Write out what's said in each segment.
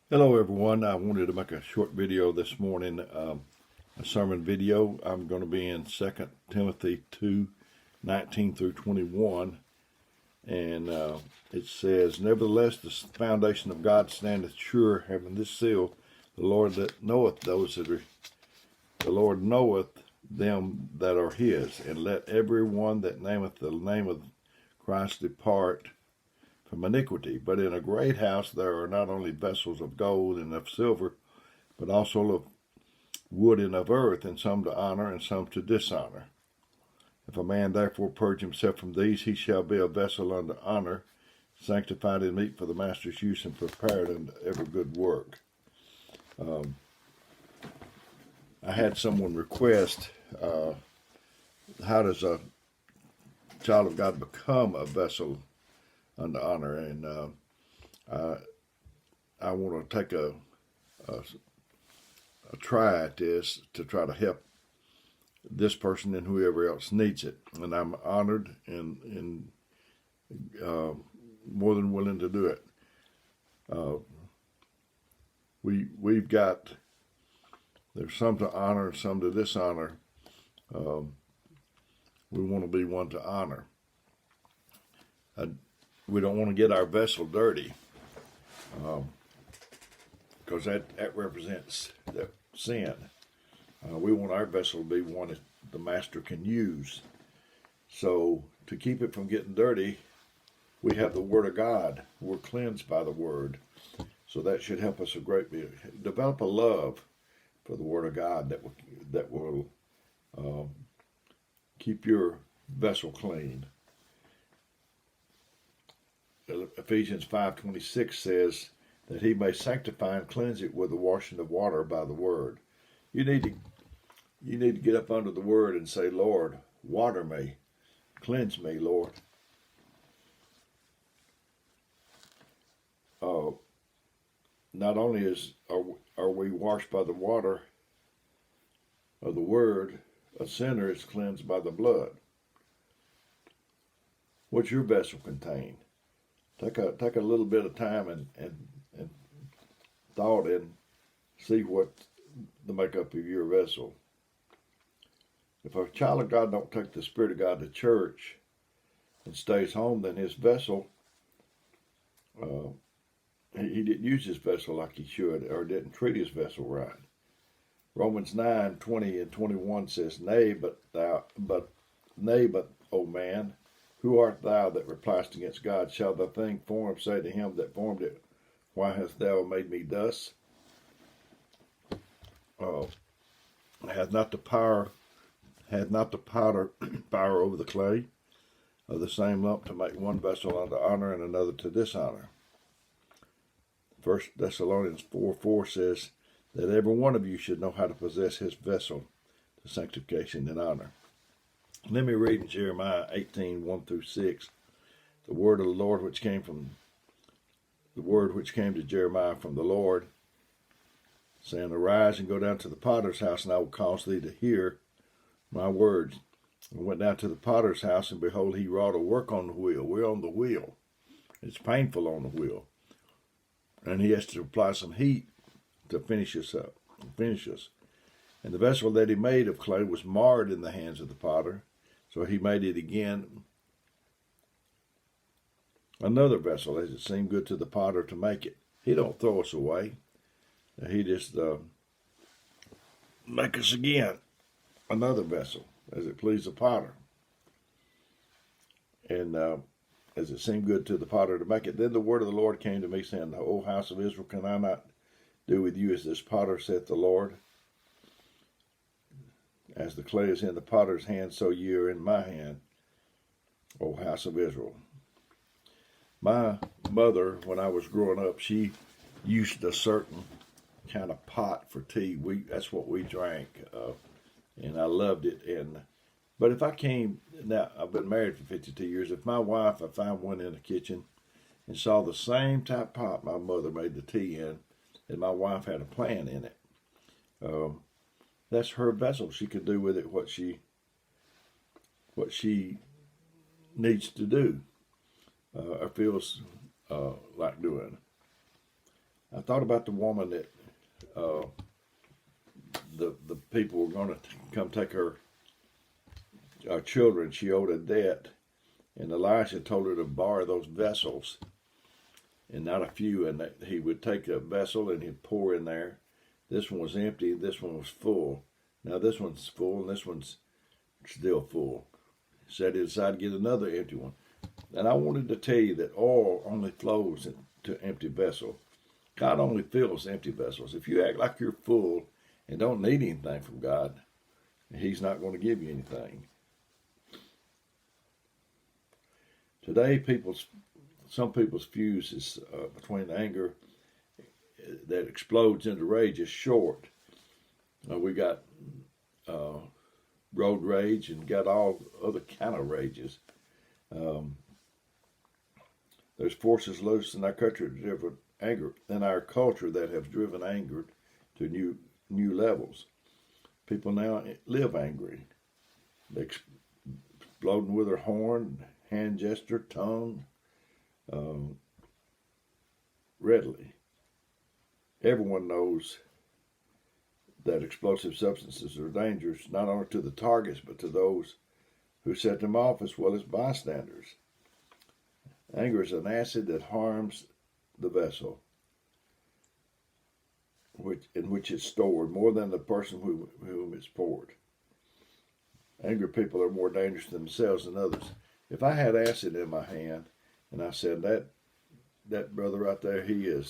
Hello everyone, I wanted to make a short video this morning, a sermon video. I'm going to be in 2 Timothy 2:19 through 21, and it says, "Nevertheless, the foundation of God standeth sure, having this seal, the Lord that knoweth the Lord knoweth them that are his, and let every one that nameth the name of Christ depart from iniquity. But in a great house there are not only vessels of gold and of silver, but also of wood and of earth, and some to honor and some to dishonour. If a man therefore purge himself from these, he shall be a vessel unto honour, sanctified and meet for the master's use, and prepared unto every good work." I had someone request, how does a child of God become a vessel unto honor? And I want to take a try at this to try to help this person and whoever else needs it. And I'm honored and more than willing to do it. We've got, there's some to honor and some to dishonor. We want to be one to honor. We don't want to get our vessel dirty, because that represents the sin. We want our vessel to be one that the master can use. So to keep it from getting dirty, we have the Word of God. We're cleansed by the Word. So that should help us a great deal. Develop a love for the Word of God that will keep your vessel clean. Ephesians 5:26 says that he may sanctify and cleanse it with the washing of water by the word. You need to get up under the word and say, "Lord, water me, cleanse me, Lord." Not only are we washed by the water of the word, a sinner is cleansed by the blood. What's your vessel contain? Take a little bit of time and thought and see what the makeup of your vessel. If a child of God don't take the Spirit of God to church and stays home, then his vessel, he didn't use his vessel like he should, or didn't treat his vessel right. Romans 9:20 and 21 says, Nay, but, O man, who art thou that repliest against God? Shall the thing formed say to him that formed it, Why hast thou made me thus? Hath not the potter power over the clay of the same lump to make one vessel unto honor and another to dishonor? 1 Thessalonians 4:4 says that every one of you should know how to possess his vessel to sanctification and honor. Let me read in Jeremiah 18:1 through 6, the word of the Lord which came to Jeremiah from the Lord, saying, Arise and go down to the potter's house, and I will cause thee to hear my words. I went down to the potter's house, and behold, he wrought a work on the wheel. We're on the wheel. It's painful on the wheel. And he has to apply some heat to finish us. And the vessel that he made of clay was marred in the hands of the potter. So he made it again another vessel, as it seemed good to the potter to make it. He don't throw us away. He just make us again another vessel, as it pleased the potter. And as it seemed good to the potter to make it. Then the word of the Lord came to me, saying, O house of Israel, can I not do with you as this potter, saith the Lord? As the clay is in the potter's hand, so ye are in my hand, O house of Israel. My mother, when I was growing up, she used a certain kind of pot for tea. That's what we drank, and I loved it. But if I came, now I've been married for 52 years, if my wife, I found one in the kitchen and saw the same type pot my mother made the tea in, and my wife had a plant in it, that's her vessel. She can do with it what she needs to do, or feels like doing. I thought about the woman that the people were going to come take her children. She owed a debt, and Elisha told her to borrow those vessels, and not a few. And that he would take a vessel and he'd pour in there. This one was empty. This one was full. Now this one's full, and this one's still full. Said he decided to get another empty one. And I wanted to tell you that oil only flows into empty vessels. God only fills empty vessels. If you act like you're full and don't need anything from God, He's not going to give you anything. Today, some people's fuse is between anger that explodes into rage is short. We got road rage and got all other kind of rages. There's forces loose in our culture that have driven anger to new levels. People now live angry. They exploding with their horn, hand gesture, tongue, readily. Everyone knows that explosive substances are dangerous, not only to the targets, but to those who set them off, as well as bystanders. Anger is an acid that harms the vessel in which it's stored more than the person whom it's poured. Angry people are more dangerous to themselves than others. If I had acid in my hand and I said, that brother right there, he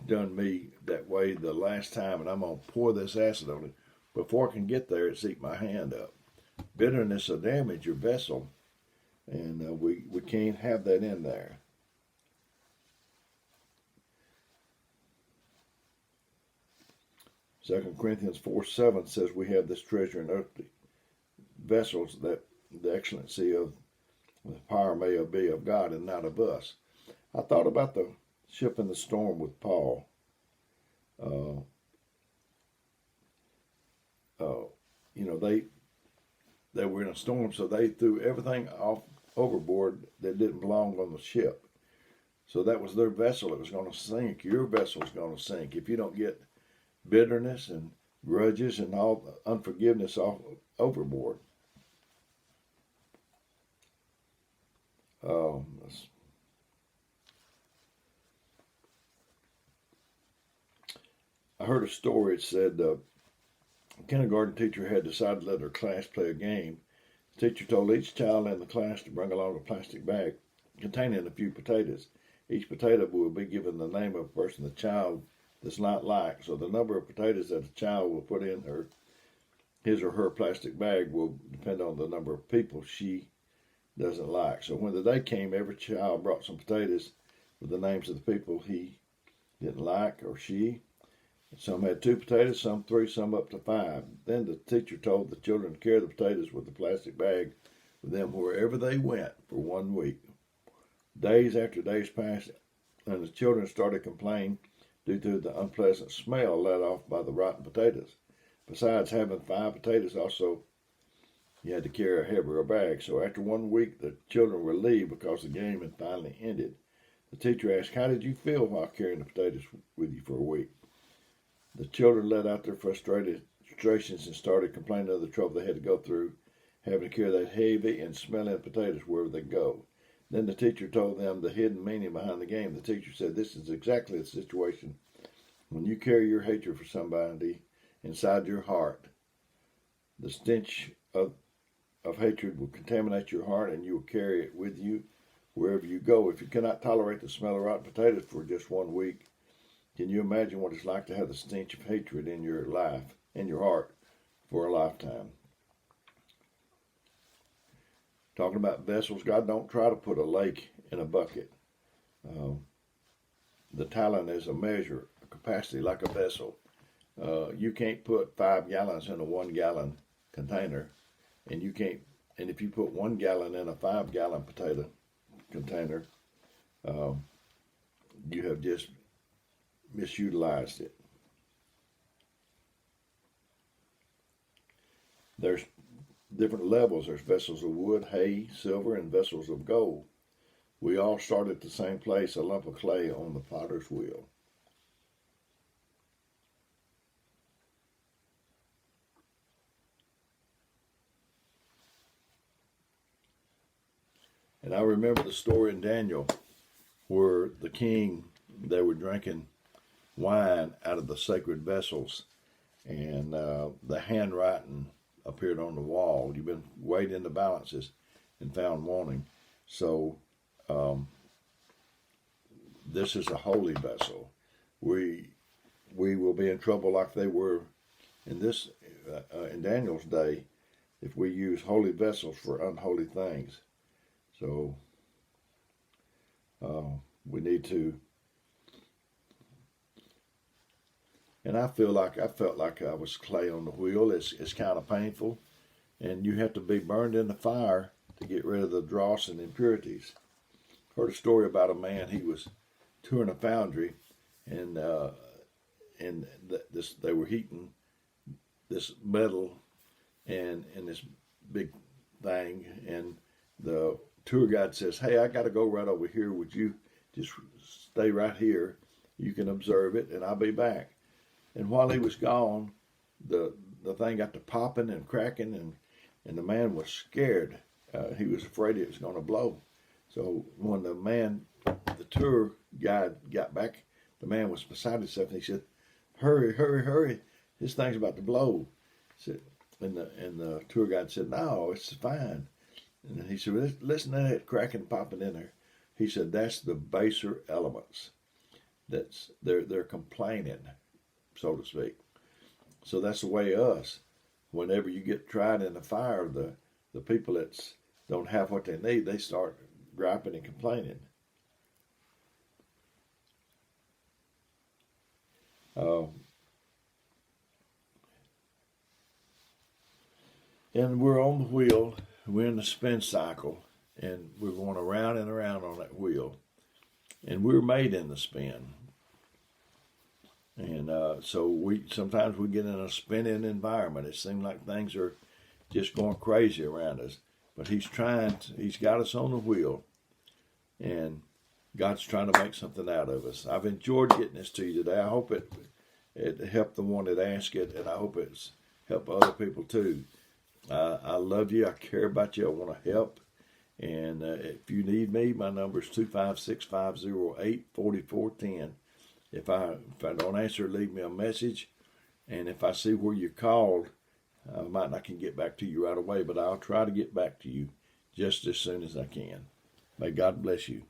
done me that way the last time, and I'm going to pour this acid on it, before I can get there, it's eat my hand up. Bitterness will damage your vessel, and we can't have that in there. Second Corinthians 4:7 says we have this treasure in earthly vessels, that the excellency of the power may be of God and not of us. I thought about the ship in the storm with Paul. They were in a storm, so they threw everything off overboard that didn't belong on the ship. So that was their vessel. It was going to sink. Your vessel is going to sink if you don't get bitterness and grudges and all unforgiveness off overboard. I heard a story. It said a kindergarten teacher had decided to let her class play a game. The teacher told each child in the class to bring along a plastic bag containing a few potatoes. Each potato will be given the name of a person the child does not like. So the number of potatoes that a child will put in his or her plastic bag will depend on the number of people she doesn't like. So when the day came, every child brought some potatoes with the names of the people he didn't like or she. Some had 2 potatoes, some 3, some up to 5. Then the teacher told the children to carry the potatoes with the plastic bag with them wherever they went for 1 week. Days after days passed, and the children started complaining due to the unpleasant smell let off by the rotten potatoes. Besides having 5 potatoes, also you had to carry a heavier bag. So after 1 week, the children were relieved because the game had finally ended. The teacher asked, "How did you feel while carrying the potatoes with you for a week?" The children let out their frustrations and started complaining of the trouble they had to go through, having to carry that heavy and smelling potatoes wherever they go. Then the teacher told them the hidden meaning behind the game. The teacher said, "This is exactly the situation when you carry your hatred for somebody inside your heart. The stench of hatred will contaminate your heart, and you will carry it with you wherever you go. If you cannot tolerate the smell of rotten potatoes for just 1 week, can you imagine what it's like to have the stench of hatred in your life, in your heart, for a lifetime?" Talking about vessels, God don't try to put a lake in a bucket. The talent is a measure, a capacity like a vessel. You can't put 5 gallons in a 1 gallon container, and if you put 1 gallon in a 5 gallon potato container, you have just misutilized it. There's different levels. There's vessels of wood, hay, silver, and vessels of gold. We all start at the same place, a lump of clay on the potter's wheel. And I remember the story in Daniel where the king, they were drinking wine out of the sacred vessels, and the handwriting appeared on the wall. You've been weighed in the balances and found wanting. So this is a holy vessel. We will be in trouble like they were in this in Daniel's day if we use holy vessels for unholy things. So we need to. And I felt like I was clay on the wheel. It's kind of painful, and you have to be burned in the fire to get rid of the dross and impurities. Heard a story about a man. He was touring a foundry, and they were heating this metal and this big thing, and the tour guide says, "Hey, I got to go right over here. Would you just stay right here? You can observe it, and I'll be back." And while he was gone, the thing got to popping and cracking, and the man was scared. He was afraid it was going to blow. So when the tour guide got back, the man was beside himself, and he said, "Hurry, hurry, hurry! This thing's about to blow." And the tour guide said, "No, it's fine." And he said, "Listen to that cracking, popping in there." He said, "That's the baser elements. They're complaining, so to speak." So that's the way us. Whenever you get tried in the fire, the people that don't have what they need, they start griping and complaining. And we're on the wheel. We're in the spin cycle, and we're going around and around on that wheel. And we're made in the spin. And so sometimes we get in a spinning environment. It seems like things are just going crazy around us. But he's got us on the wheel, and God's trying to make something out of us. I've enjoyed getting this to you today. I hope it helped the one that asked it, and I hope it's helped other people too. I love you. I care about you. I want to help. And if you need me, my number is 256-508-4410. If I don't answer, leave me a message. And if I see where you called, I might not can get back to you right away, but I'll try to get back to you just as soon as I can. May God bless you.